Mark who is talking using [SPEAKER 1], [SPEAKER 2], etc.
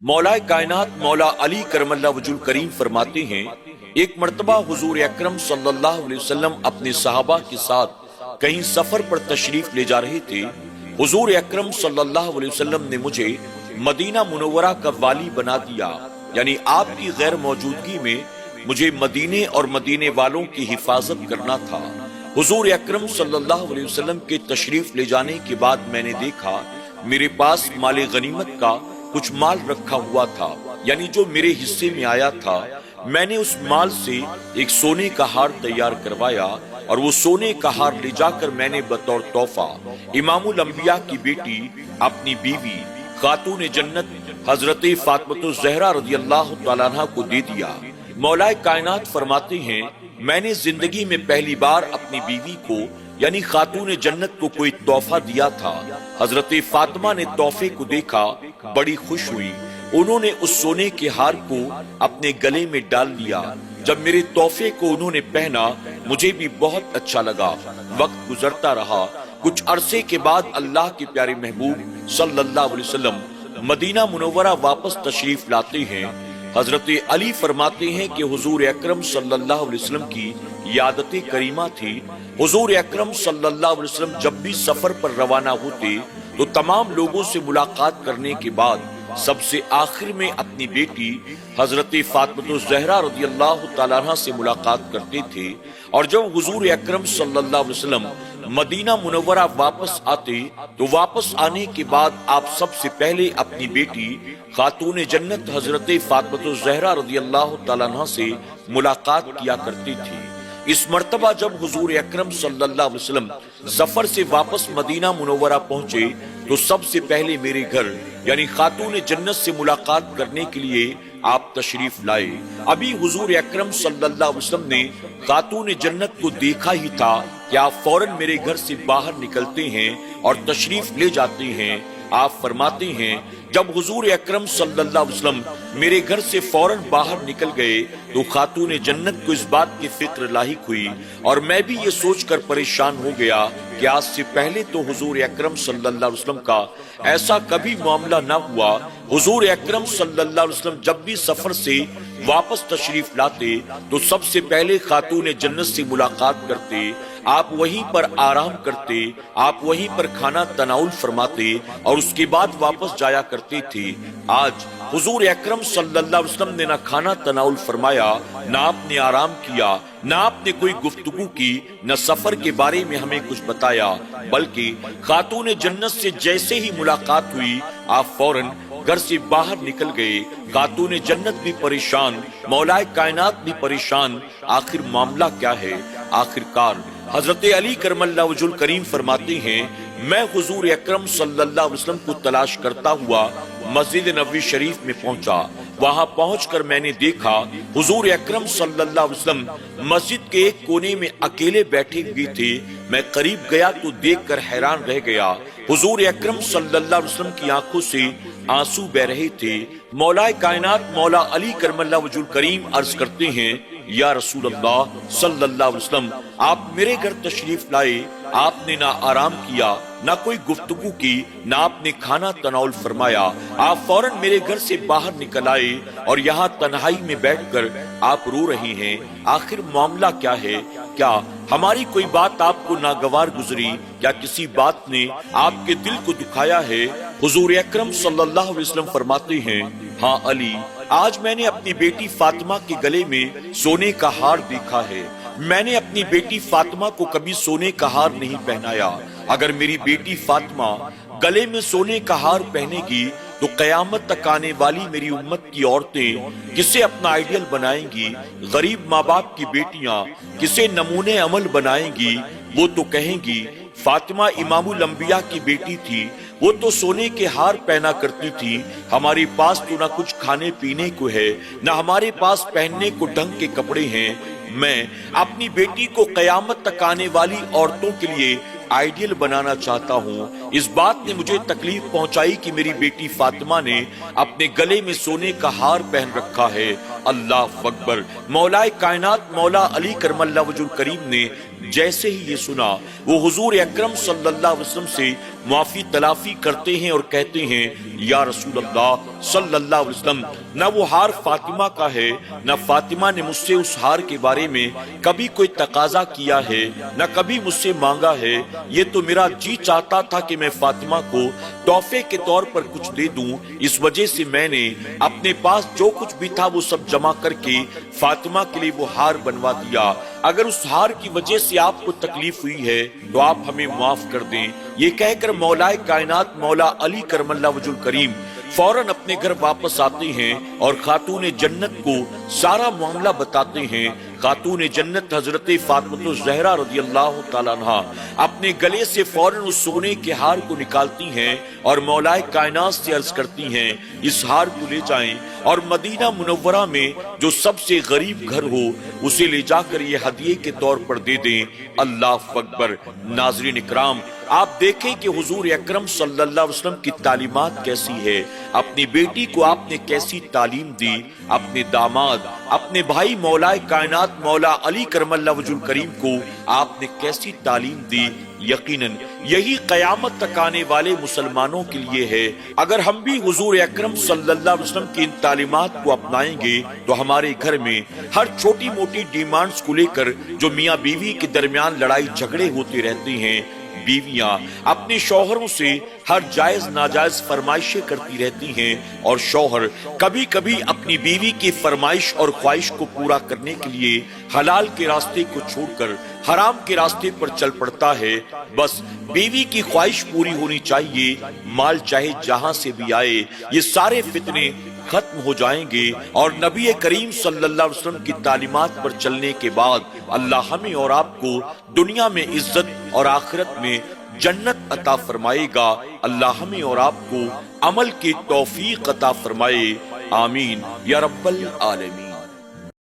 [SPEAKER 1] मौलाए कायनात मौला अली करमल्ला वजुल करीम फरमाते हैं, एक मर्तबा हुजूर अकरम सल्लल्लाहु अलैहि वसल्लम अपने सहाबा के साथ कहीं सफर पर तशरीफ ले जा रहे थे। हुजूर अकरम सल्लल्लाहु अलैहि वसल्लम ने मुझे मदीना मुनव्वरा का वाली बना दिया, यानी आपकी गैर मौजूदगी में मुझे मदीने और मदीने वालों की हिफाजत करना था। हुजूर अकरम सल्लल्लाहु अलैहि वसल्लम के तशरीफ ले जाने के बाद मैंने देखा मेरे पास माले गनीमत का कुछ माल रखा हुआ था, यानी जो मेरे हिस्से में आया था। मैंने उस माल से एक सोने का हार तैयार करवाया और वो सोने का हार ले जाकर मैंने बतौर तोहफा इमामुल अंबिया की बेटी अपनी बीवी खातून जन्नत हजरत फातिमा ज़हरा रज़ियल्लाहु तआला अन्हा को दे दिया। मौलाए कायनात फरमाते हैं, मैंने जिंदगी में पहली बार अपनी बीवी को यानी खातून जन्नत को कोई तोहफा दिया था। हजरत फातिमा ने तोहफे को देखा, बड़ी खुश हुई। उन्होंने उस सोने के हार को अपने गले में डाल लिया। जब मेरे तोहफे को उन्होंने पहना मुझे भी बहुत अच्छा लगा। वक्त गुजरता रहा। कुछ अरसे के बाद अल्लाह के प्यारे महबूब सल्लल्लाहु अलैहि वसल्लम मदीना मुनव्वरा वापस तशरीफ लाते हैं। हजरत अली फरमाते हैं कि हुजूर अकरम सल्लल्लाहु अलैहि वसल्लम की यादत करीमा थी। हुजूर अकरम सल्लल्लाहु अलैहि वसल्लम जब भी सफर पर रवाना होते तो तमाम लोगों से मुलाकात करने के बाद सबसे आखिर में अपनी बेटी हजरत फातिमा ज़हरा रज़ियल्लाहु तआला अन्हा से मुलाकात करते थे। और जब हुजूर अकरम सल्लल्लाहु अलैहि वसल्लम मदीना मुनव्वरा वापस आते तो वापस आने के बाद आप सबसे पहले अपनी बेटी खातून जन्नत हजरत फातिमा ज़हरा रज़ियल्लाहु तआला अन्हा से मुलाकात किया करती थी। इस मर्तबा जब हुजूर अकरम सल्लल्लाहु अलैहि वसल्लम सफर से वापस मदीना मुनव्वरा पहुंचे तो सबसे पहले मेरे घर यानी खातून जन्नत से मुलाकात करने के लिए आप तशरीफ लाए। अभी हुजूर अकरम सल्लल्लाहु अलैहि वसल्लम ने खातून जन्नत को देखा ही था कि आप फौरन मेरे घर से बाहर निकलते हैं और तशरीफ ले जाते हैं। आप फरमाते हैं, जब हुजूर अकरम सल्लल्लाहु अलैहि वसल्लम मेरे घर से फौरन बाहर निकल गए तो खातून जन्नत को इस बात की फिक्र लाहिक हुई और मैं भी ये सोचकर परेशान हो गया कि आज से पहले तो हुजूर अकरम सल्लल्लाहु अलैहि वसल्लम का ऐसा कभी मामला न हुआ। हुजूर अकरम सल्लल्लाहु अलैहि वसल्लम जब भी सफर से वापस तशरीफ लाते तो सबसे पहले खातून जन्नत से मुलाकात करते, आप वहीं पर आराम करते, आप वहीं पर खाना तनाउल फरमाते और उसके बाद वापस जाया करते थे। आज हुजूर अकरम सल्लल्लाहु अलैहि वसल्लम ने ना खाना तनाउल फरमाया, ना आपने आराम किया, ना आपने कोई गुफ्तगू की, न सफर के बारे में हमें कुछ बताया, बल्कि खातून जन्नत से जैसे ही मुलाकात हुई आप फौरन घर से बाहर निकल गए। खातून जन्नत भी परेशान, मौलाए कायनात भी परेशान। आखिर मामला क्या है? आखिरकार हजरत अली करमल्ला वजुल करीम फरमाते हैं, मैं हुजूर अकरम सल्लल्लाहु अलैहि वसल्लम को तलाश करता हुआ मस्जिद नबवी शरीफ में पहुंचा। वहां पहुंचकर मैंने देखा हुजूर अकरम सल्लल्लाहु अलैहि वसल्लम मस्जिद के एक कोने में अकेले बैठे हुए थे। मैं करीब गया तो देखकर हैरान रह गया। हुजूर अकरम सल्लल्लाहु अलैहि वसल्लम की आंखों से आंसू बह रहे थे। मौलाए कायनात मौला अली करमल्ला वजुल करीम अर्ज करते हैं, या रसूल अल्लाह सल्लल्लाहु अलैहि वसल्लम, आप मेरे घर तशरीफ लाए, आपने ना आराम किया, ना कोई गुफ्तगू की, ना आपने खाना तनाउल फरमाया। आप फौरन मेरे घर से बाहर निकल आए और यहाँ तन्हाई में बैठकर आप रो रही हैं। आखिर मामला क्या है? क्या हमारी कोई बात आपको नागवार गुजरी? क्या किसी बात ने आपके दिल को दुखाया है? हुजूर अकरम सल्लल्लाहु अलैहि वसल्लम फरमाते हैं, हाँ अली, आज मैंने अपनी बेटी फातिमा के गले में सोने का हार देखा है। मैंने अपनी बेटी फातिमा को कभी सोने का हार नहीं पहनाया। अगर मेरी बेटी फातिमा गले में सोने का हार पहनेगी तो कयामत तक आने वाली मेरी उम्मत की औरतें किसे अपना आइडियल बनाएंगी? गरीब माँ बाप की बेटियां किसे नमूने अमल बनाएंगी? वो तो कहेंगी फातिमा इमामुल अंबिया की बेटी थी, वो तो सोने के हार पहना करती थी। हमारे पास तो ना कुछ खाने पीने को है, ना हमारे पास पहनने को ढंग के कपड़े हैं। मैं अपनी बेटी को कयामत तक आने वाली औरतों के लिए आइडियल बनाना चाहता हूँ। इस बात ने मुझे तकलीफ पहुंचाई कि मेरी बेटी फातिमा ने अपने गले में सोने का हार पहन रखा है। अल्लाह अकबर। मौलाए कायनात मौला अली करमल्ला वजुल करीम ने جیسے ہی یہ سنا وہ حضور اکرم صلی اللہ علیہ وسلم سے معافی تلافی کرتے ہیں اور کہتے ہیں یا رسول اللہ صلی اللہ علیہ وسلم، نہ وہ ہار فاطمہ کا ہے، نہ فاطمہ نے مجھ سے اس ہار کے بارے میں کبھی کوئی تقاضا کیا ہے، نہ کبھی مجھ سے مانگا ہے۔ یہ تو میرا جی چاہتا تھا کہ میں فاطمہ کو تحفے کے طور پر کچھ دے دوں، اس وجہ سے میں نے اپنے پاس جو کچھ بھی تھا وہ سب جمع کر کے فاطمہ کے لیے وہ ہار بنوا دیا۔ اگر اس ہار کی وجہ سے آپ کو تکلیف ہوئی ہے تو آپ ہمیں معاف کر دیں۔ یہ کہہ کر مولا کائنات مولا علی کرم اللہ وجہ الکریم فوراً اپنے گھر واپس آتے ہیں اور خاتون جنت کو سارا معاملہ بتاتے ہیں۔ خاتون جنت حضرت فاطمہ الزہرا رضی اللہ تعالیٰ عنہ اپنے گلے سے فوراً اس سونے کے ہار کو نکالتی ہیں اور مولا کائنات سے عرض کرتی ہیں اس ہار کو لے جائیں اور مدینہ منورہ میں جو سب سے غریب گھر ہو اسے لے جا کر یہ ہدیے کے طور پر دے دیں۔ اللہ اکبر۔ ناظرین اکرام، آپ دیکھیں کہ حضور اکرم صلی اللہ علیہ وسلم کی تعلیمات کیسی ہے۔ اپنی بیٹی کو آپ نے کیسی تعلیم دی، اپنے داماد اپنے بھائی مولا کائنات مولا علی کرم اللہ وجہ الکریم کو آپ نے کیسی تعلیم دی۔ یقیناً یہی قیامت تک آنے والے مسلمانوں کے لیے ہے۔ اگر ہم بھی حضور اکرم صلی اللہ علیہ وسلم کی ان تعلیمات کو اپنائیں گے تو ہمارے گھر میں ہر چھوٹی موٹی ڈیمانڈز کو لے کر جو میاں بیوی کے درمیان لڑائی جھگڑے ہوتے رہتے ہیں، بیویاں اپنے شوہروں سے ہر جائز ناجائز فرمائشیں کرتی رہتی ہیں اور شوہر کبھی کبھی اپنی بیوی کی فرمائش اور خواہش کو پورا کرنے کے لیے حلال کے راستے کو چھوڑ کر حرام کے راستے پر چل پڑتا ہے۔ بس بیوی کی خواہش پوری ہونی چاہیے، مال چاہے جہاں سے بھی آئے۔ یہ سارے فتنے ختم ہو جائیں گے اور نبی کریم صلی اللہ علیہ وسلم کی تعلیمات پر چلنے کے بعد اللہ ہمیں اور آپ کو دنیا میں عزت اور آخرت میں جنت عطا فرمائے گا۔ اللہ ہمیں اور آپ کو عمل کی توفیق عطا فرمائے، آمین یا رب العالمین۔